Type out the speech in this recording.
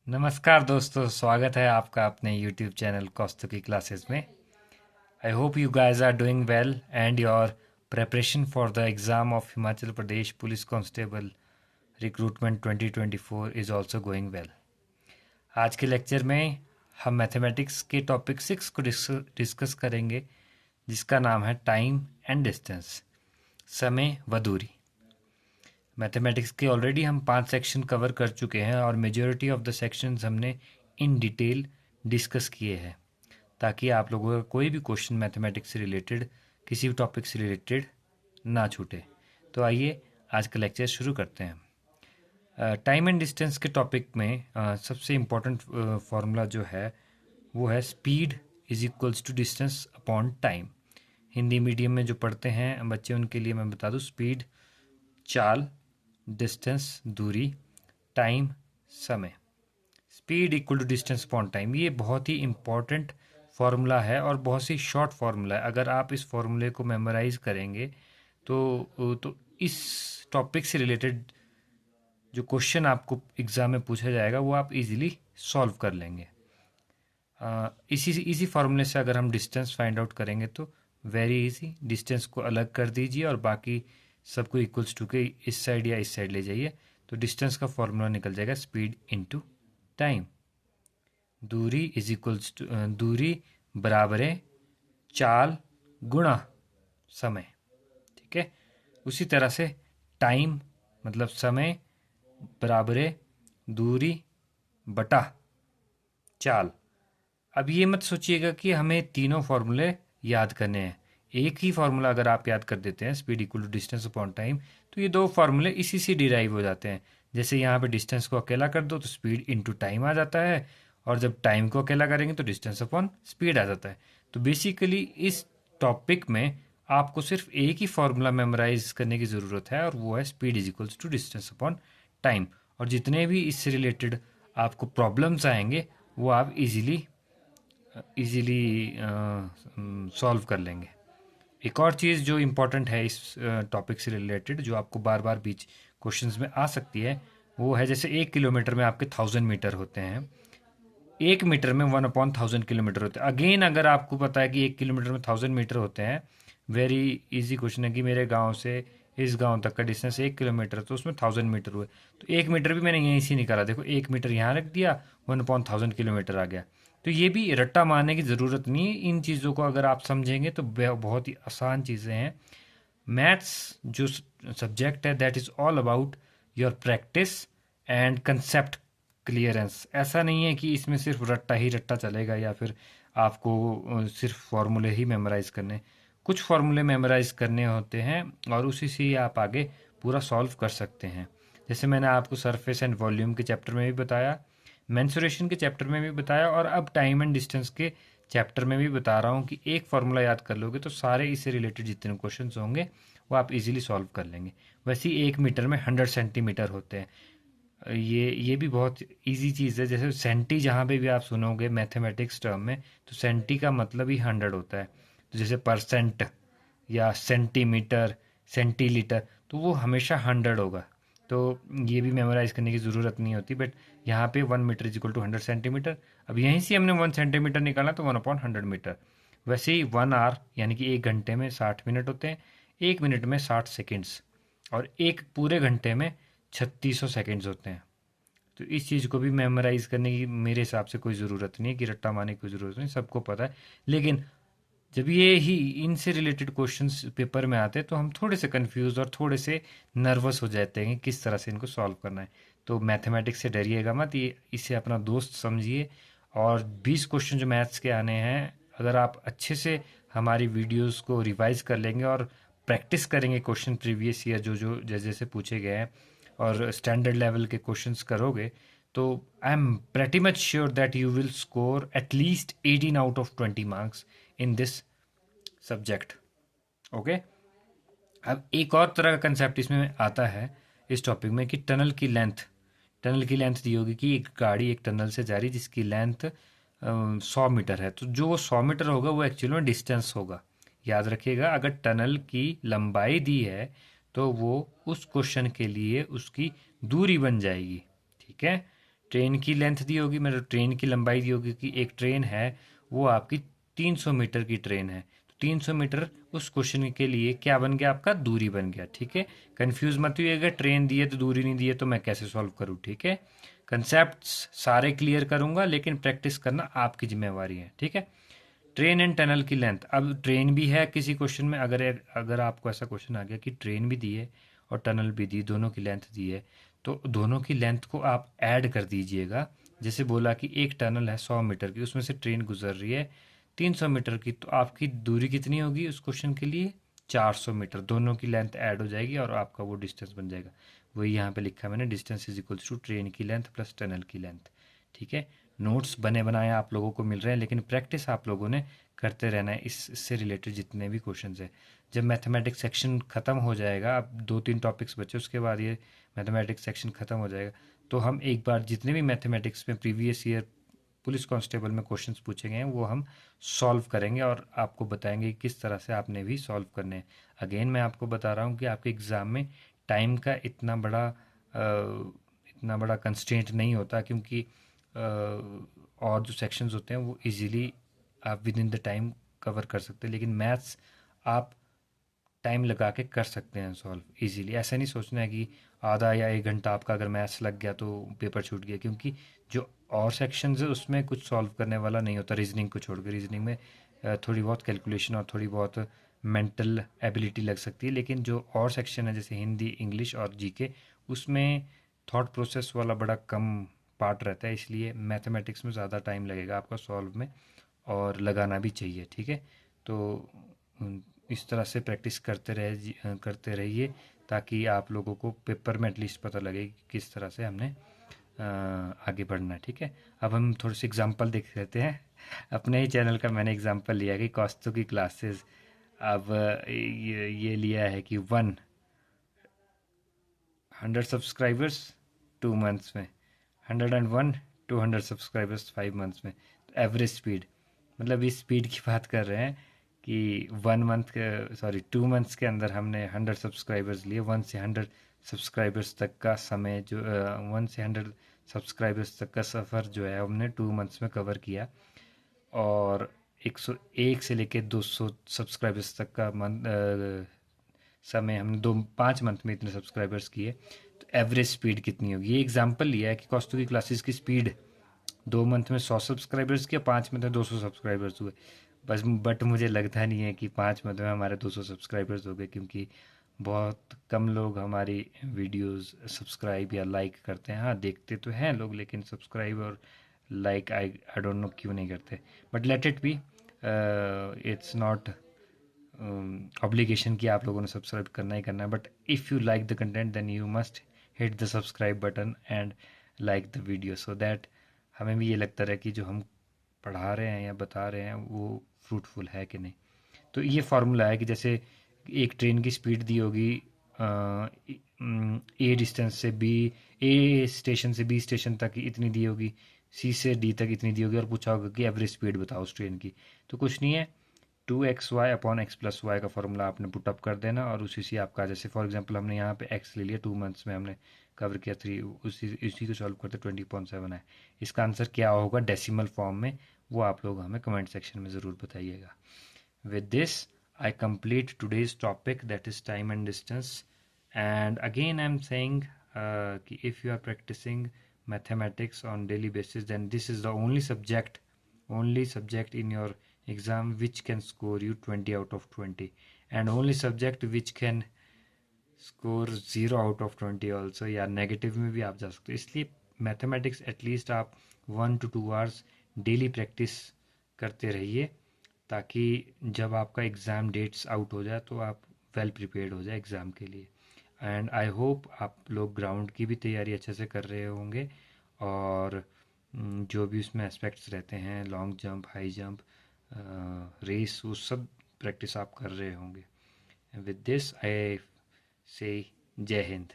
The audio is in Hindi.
नमस्कार दोस्तों, स्वागत है आपका अपने YouTube चैनल कौस्तुकी क्लासेस में। I hope you guys are doing well and your preparation for the exam of Himachal Pradesh police constable recruitment 2024 is also going well. आज के लेक्चर में हम मैथमेटिक्स के टॉपिक 6 को डिस्कस करेंगे, जिसका नाम है टाइम एंड डिस्टेंस, समय व दूरी। मैथमेटिक्स के ऑलरेडी हम 5 सेक्शन कवर कर चुके हैं और मेजॉरिटी ऑफ द सेक्शंस हमने इन डिटेल डिस्कस किए हैं, ताकि आप लोगों का कोई भी क्वेश्चन मैथमेटिक्स से रिलेटेड, किसी भी टॉपिक से रिलेटेड ना छूटे। तो आइए आज का लेक्चर शुरू करते हैं। टाइम एंड डिस्टेंस के टॉपिक में सबसे इम्पोर्टेंट फार्मूला जो है वो है speed is equals to distance upon time. Hindi medium में जो पढ़ते हैं बच्चे उनके लिए मैं बता दूं, स्पीड चाल, डिस्टेंस दूरी, टाइम समय। Speed equal to distance upon time, ये बहुत ही इम्पॉर्टेंट फार्मूला है और बहुत ही शॉर्ट फार्मूला है। अगर आप इस फार्मूले को मेमोराइज करेंगे तो इस टॉपिक से रिलेटेड जो क्वेश्चन आपको एग्ज़ाम में पूछा जाएगा वो आप इजीली सॉल्व कर लेंगे। इसी फार्मूले से अगर हम डिस्टेंस फाइंड आउट करेंगे तो वेरी इजी, डिस्टेंस को अलग कर दीजिए और बाकी सबको इक्वल्स टू के इस साइड या इस साइड ले जाइए, तो डिस्टेंस का फॉर्मूला निकल जाएगा स्पीड इनटू टाइम। दूरी इज इक्वल्स टू दूरी बराबर है चाल गुणा समय। ठीक है, उसी तरह से टाइम मतलब समय बराबर है दूरी बटा चाल। अब ये मत सोचिएगा कि हमें तीनों फार्मूले याद करने हैं। एक ही फार्मूला अगर आप याद कर देते हैं, speed equal to distance upon time, तो ये दो फार्मूले इसी से डिराइव हो जाते हैं। जैसे यहाँ पे डिस्टेंस को अकेला कर दो तो स्पीड इनटू टाइम आ जाता है, और जब टाइम को अकेला करेंगे तो डिस्टेंस अपॉन स्पीड आ जाता है। तो बेसिकली इस टॉपिक में आपको सिर्फ एक ही फार्मूला मेमोराइज करने की ज़रूरत है, और वो है speed is equals to distance upon time. और जितने भी इससे रिलेटेड आपको प्रॉब्लम्स आएंगे वो आप इजीली सॉल्व कर लेंगे। एक और चीज़ जो इम्पोर्टेंट है इस टॉपिक से रिलेटेड, जो आपको बार बार बीच क्वेश्चंस में आ सकती है, वो है जैसे 1 किलोमीटर में आपके 1000 मीटर होते हैं, 1 मीटर में 1/1000 किलोमीटर होते हैं। अगेन अगर आपको पता है कि 1 किलोमीटर में 1000 मीटर होते हैं, वेरी इजी क्वेश्चन है कि मेरे गांव से इस गांव तक का डिस्टेंस 1 किलोमीटर, तो उसमें 1000 मीटर हुए, तो 1 मीटर भी मैंने यहीं से निकाला। देखो 1 मीटर यहाँ रख दिया, 1/1000 किलोमीटर आ गया। तो ये भी रट्टा मारने की ज़रूरत नहीं है, इन चीज़ों को अगर आप समझेंगे तो बहुत ही आसान चीज़ें हैं। मैथ्स जो सब्जेक्ट है that is all about your practice and concept clearance. ऐसा नहीं है कि इसमें सिर्फ रट्टा ही रट्टा चलेगा या फिर आपको सिर्फ फार्मूले ही मेमोराइज करने। कुछ फार्मूले मेमोराइज करने होते हैं और उसी से ही आप आगे पूरा सॉल्व कर सकते हैं। जैसे मैंने आपको सरफेस एंड वॉल्यूम के चैप्टर में भी बताया, मेंसुरेशन के चैप्टर में भी बताया, और अब टाइम एंड डिस्टेंस के चैप्टर में भी बता रहा हूँ कि एक फार्मूला याद कर लोगे तो सारे इससे रिलेटेड जितने क्वेश्चन होंगे वो आप इजीली सॉल्व कर लेंगे। वैसे ही 1 मीटर में 100 सेंटीमीटर होते हैं। ये भी बहुत इजी चीज़ है। जैसे सेंटी जहाँ पे भी आप सुनोगे मैथमेटिक्स टर्म में, तो सेंटी का मतलब ही 100 होता है। तो जैसे परसेंट या सेंटीमीटर, सेंटीलीटर, तो वो हमेशा 100 होगा। तो ये भी मेमोराइज करने की ज़रूरत नहीं होती, बट यहाँ पे 1 metre is equal to 100 centimetre. अब यहीं से हमने 1 सेंटीमीटर निकाला तो 1/100 मीटर। वैसे ही 1 आवर यानी कि 1 घंटे में 60 मिनट होते हैं, 1 मिनट में 60 सेकेंड्स, और एक पूरे घंटे में 3600 सेकेंड्स होते हैं। तो इस चीज़ को भी मेमोराइज करने की मेरे हिसाब से कोई ज़रूरत नहीं है, कि रट्टा मारने की कोई ज़रूरत नहीं, सबको पता है। लेकिन जब ये ही इनसे रिलेटेड क्वेश्चंस पेपर में आते हैं तो हम थोड़े से कंफ्यूज और थोड़े से नर्वस हो जाते हैं कि किस तरह से इनको सॉल्व करना है। तो मैथमेटिक्स से डरिएगा मत, ये इसे अपना दोस्त समझिए। और 20 क्वेश्चन जो मैथ्स के आने हैं, अगर आप अच्छे से हमारी वीडियोस को रिवाइज कर लेंगे और प्रैक्टिस करेंगे क्वेश्चन प्रीवियस ईयर जो जो जैसे जैसे पूछे गए हैं, और स्टैंडर्ड लेवल के क्वेश्चंस करोगे, तो I am pretty much sure that you will score at least 18 out of 20 marks in this subject. Okay, अब एक और तरह का कंसेप्ट इसमें आता है इस टॉपिक में, कि टनल की लेंथ दी होगी कि एक गाड़ी एक टनल से जा रही जिसकी लेंथ 100 मीटर है, तो जो 100 मीटर होगा वो एक्चुअल में डिस्टेंस होगा। याद रखिएगा, अगर टनल की लंबाई दी है तो वो उस क्वेश्चन के लिए उसकी दूरी बन जाएगी। ठीक है, ट्रेन की लेंथ दी होगी, मतलब ट्रेन की लंबाई दी होगी कि एक ट्रेन है वो आपकी 300 मीटर की ट्रेन है, तो 300 मीटर उस क्वेश्चन के लिए क्या बन गया आपका, दूरी बन गया। ठीक है, कंफ्यूज मत होइएगा, ट्रेन दी है तो दूरी नहीं दी है तो मैं कैसे सॉल्व करूँ। ठीक है, कंसेप्ट सारे क्लियर करूंगा, लेकिन प्रैक्टिस करना आपकी जिम्मेवारी है। ठीक है, ट्रेन एंड टनल की लेंथ, अब ट्रेन भी है किसी क्वेश्चन में, अगर अगर आपको ऐसा क्वेश्चन आ गया कि ट्रेन भी दी है और टनल भी दी, दोनों की लेंथ दी है, तो दोनों की लेंथ को आप ऐड कर दीजिएगा। जैसे बोला कि एक टनल है 100 मीटर की, उसमें से ट्रेन गुजर रही है 300 मीटर की, तो आपकी दूरी कितनी होगी उस क्वेश्चन के लिए, 400 मीटर। दोनों की लेंथ ऐड हो जाएगी और आपका वो डिस्टेंस बन जाएगा। वही यहाँ पे लिखा मैंने, distance is equals to train की लेंथ प्लस टनल की लेंथ। ठीक है, नोट्स बने बनाए आप लोगों को मिल रहे हैं, लेकिन प्रैक्टिस आप लोगों ने करते रहना है इससे रिलेटेड जितने भी क्वेश्चंस हैं। जब मैथमेटिक्स सेक्शन ख़त्म हो जाएगा, अब 2-3 टॉपिक्स बचे, उसके बाद ये मैथमेटिक्स सेक्शन ख़त्म हो जाएगा, तो हम एक बार जितने भी मैथमेटिक्स में प्रीवियस ईयर पुलिस कांस्टेबल में क्वेश्चंस पूछे गए हैं वो हम सॉल्व करेंगे और आपको बताएंगे कि किस तरह से आपने भी सॉल्व करने हैं। अगेन मैं आपको बता रहा हूँ कि आपके एग्ज़ाम में टाइम का इतना बड़ा कंस्ट्रेंट नहीं होता, क्योंकि और जो सेक्शंस होते हैं वो इजीली आप with in the time cover कर सकते हैं, लेकिन मैथ्स आप टाइम लगा के कर सकते हैं सॉल्व इजीली। ऐसा नहीं सोचना है कि आधा या 1 घंटा आपका अगर मैथ्स लग गया तो पेपर छूट गया, क्योंकि जो और सेक्शंस है उसमें कुछ सॉल्व करने वाला नहीं होता, रीजनिंग को छोड़कर। रीजनिंग में थोड़ी बहुत कैलकुलेशन और थोड़ी बहुत मेंटल एबिलिटी लग सकती है, लेकिन जो और सेक्शन है जैसे हिंदी, इंग्लिश और जीके, उसमें थॉट प्रोसेस वाला बड़ा कम पार्ट रहता है, इसलिए मैथमेटिक्स में ज़्यादा टाइम लगेगा आपका सॉल्व में, और लगाना भी चाहिए। ठीक है, तो इस तरह से प्रैक्टिस करते रहिए, ताकि आप लोगों को पेपर में एटलीस्ट पता लगे कि किस तरह से हमने आगे बढ़ना है। ठीक है, अब हम थोड़े से एग्जांपल देख लेते हैं। अपने ही चैनल का मैंने एग्जांपल लिया कि कौस्तु की क्लासेस। अब ये लिया है कि 100 सब्सक्राइबर्स 2 मंथ्स में, 101 200 सब्सक्राइबर्स 5 मंथ्स में। तो एवरेज स्पीड, मतलब इस स्पीड की बात कर रहे हैं कि 1 मंथ के, सॉरी 2 मंथ्स के अंदर हमने 100 सब्सक्राइबर्स लिए। 1 से 100 सब्सक्राइबर्स तक का समय जो 1 से 100 सब्सक्राइबर्स तक का सफ़र जो है हमने 2 मंथ्स में कवर किया, और 101 से लेके 200 सब्सक्राइबर्स तक का समय हमने 5 मंथ में इतने सब्सक्राइबर्स किए। तो एवरेज स्पीड कितनी होगी, ये एग्जांपल लिया है कि कौस्तु की क्लासेस की स्पीड 2 मंथ में 100 सब्सक्राइबर्स किया, 5 मंथ में 200 सब्सक्राइबर्स हुए बस। बट मुझे लगता नहीं है कि 5 मंथ में हमारे 200 सब्सक्राइबर्स हो गए, क्योंकि बहुत कम लोग हमारी वीडियोस सब्सक्राइब या लाइक करते हैं। हाँ, देखते तो हैं लोग, लेकिन सब्सक्राइब और लाइक आई डोंट नो क्यों नहीं करते। But let it be, it's not obligation कि आप लोगों ने सब्सक्राइब करना ही करना है, but if you like the content then you must hit the subscribe button and like the video, so that हमें भी ये लगता रहे कि जो हम पढ़ा रहे हैं या बता रहे हैं वो फ्रूटफुल है कि नहीं। तो ये फार्मूला है कि जैसे एक ट्रेन की स्पीड दी होगी ए डिस्टेंस से बी, ए स्टेशन से बी स्टेशन तक इतनी दी होगी, सी से डी तक इतनी दी होगी, और पूछा होगा कि एवरेज स्पीड बताओ उस ट्रेन की। तो कुछ नहीं है, 2xy/x+y का फॉर्मूला आपने पुटअप कर देना, और उसी से आपका, जैसे फॉर एग्जांपल हमने यहाँ पे x ले लिया, 2 मंथ्स में हमने कवर किया 3, उसी को सॉल्व करते 20.7 है। इसका आंसर क्या होगा डेसिमल फॉर्म में, वो आप लोग हमें कमेंट सेक्शन में ज़रूर बताइएगा। With this, I complete today's topic, that is time and distance. And again, I'm saying if you are practicing mathematics on daily basis, then this is the only subject in your exam which can score you 20 out of 20, and only subject which can score 0 out of 20 also, या नेगेटिव में भी आप जा सकते हो। इसलिए मैथमेटिक्स एटलीस्ट आप 1 to 2 hours डेली प्रैक्टिस करते रहिए, ताकि जब आपका एग्ज़ाम डेट्स आउट हो जाए तो आप वेल प्रिपेयर्ड हो जाए एग्ज़ाम के लिए। एंड आई होप आप लोग ग्राउंड की भी तैयारी अच्छे से कर रहे होंगे, और जो भी उसमें एस्पेक्ट्स रहते हैं, long jump, high jump, race, वो सब प्रैक्टिस आप कर रहे होंगे। विद दिस आई से जय हिंद।